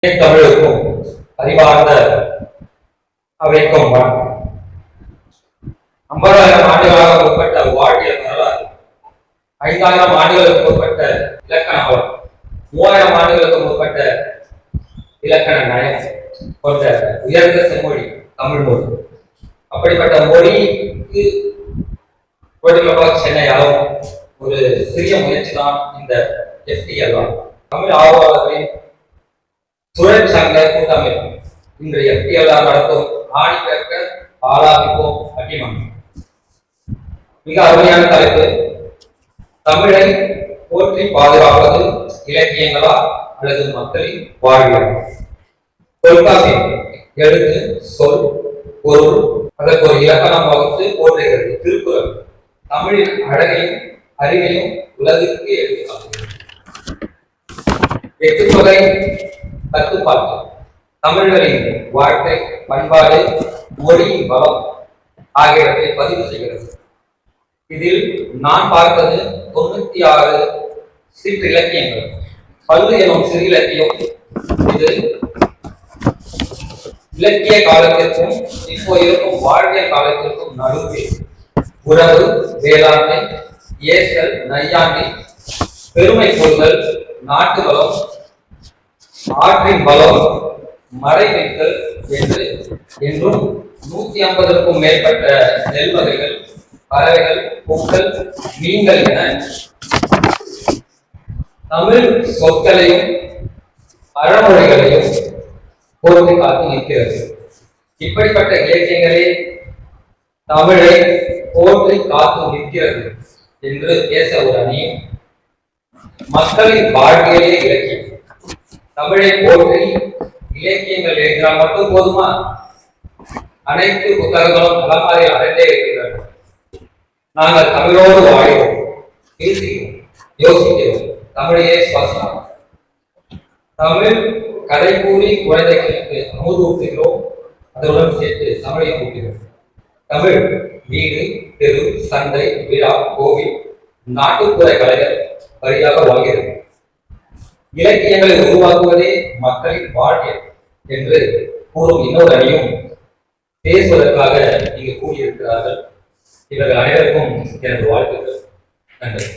தமிழுக்கும் அறிவார்ந்த அவைக்கும் வணக்கம். 50,000 ஆண்டுகளாக முற்பட்ட வாழ்வியல் வரலாறு, 5,000 ஆண்டுகளுக்கு முற்பட்ட இலக்கண வளம், 3,000 ஆண்டுகளுக்கு முற்பட்ட இலக்கண நயம் போன்ற உயர்ந்த செம்மொழி தமிழ் மொழி. அப்படிப்பட்ட மொழிக்கு சென்னை அளவும் ஒரு சிறிய முயற்சி தான் இந்த FTL. தமிழ் ஆர்வலர்களின் சுழற் சங்க கூட்டமைப்பு இன்று FTL நடத்தும் ஆணி கேட்க ஆளாவிப்போம் அட்டிமன்றம். மிக அருமையான தலைப்பு. தமிழை போற்றி பாதுகாப்பது இலக்கியங்களா அல்லது மக்களின் வாழ்வியல்? தொல்காப்பியம் எழுத்து, சொல், பொருள், அதற்கு ஒரு இலக்கணம் வகுத்து போற்றுகிறது. திருக்குறள் தமிழின் அழகையும் அறிவையும் உலகிற்கு எடுத்துக்காட்டுகிறது. எட்டுத்தொகை கட்டுப்பாட்டு தமிழர்களின் வாழ்க்கை, பண்பாடு, மொழியின் பலம் ஆகியவற்றை பதிவு செய்கிறது. இதில் நான் பார்த்தது 96 சிற்றிலக்கியங்கள். பல்லு எனும் சிறு இலக்கியம் இது இலக்கிய காலத்திற்கும் இப்போ இருக்கும் வாழ்வியல் காலத்திற்கும் நடுவே உறவு, வேளாண்மை, ஏசல், நையாண்டி, பெருமை கொள்தல், நாட்டு பலம், ஆற்றின் பலம், மழை வைத்தல் என்றும் 150க்கும் மேற்பட்ட நெல் வகைகள், பறவைகள், பூக்கள், மீன்கள் என தமிழ் சொற்களையும் பழமொழிகளையும் போற்றி காத்து நிற்கிறது. இப்படிப்பட்ட இலக்கியங்களே தமிழை போற்றி காத்து நிற்கிறது என்று பேச ஒரு அணியும், மக்களின் வாழ்க்கையிலே இலக்கியம் தமிழை போற்றி இலக்கியங்கள் எழுதினால் மட்டும் போதுமா? அனைத்து புத்தகங்களும் தலைமாறில் அடைந்தே இருக்கின்றன. நாங்கள் தமிழோடு வாழ்கிறோம், பேசுகிறோம், யோசிக்கிறோம், தமிழையே சுவாசிக்கிறோம். தமிழ் கதை கூறி குழந்தைகளுக்கு அமுது ஊட்டுகிறோம், அதனுடன் சேர்த்து தமிழையும் ஊட்டுகிறோம். தமிழ் வீடு, தெரு, சந்தை, விழா, கோவில், நாட்டுப்புற கலைகள் வழியாக வாழ்கிறது. இலக்கியங்களை உருவாக்குவதே மக்களின் வாழ்வியல் என்று கூறும் இன்னொரு அணியும் பேசுவதற்காக இங்கு கூறியிருக்கிறார்கள். இவர்கள் அனைவருக்கும் எனது வாழ்த்துக்கள். நன்றி.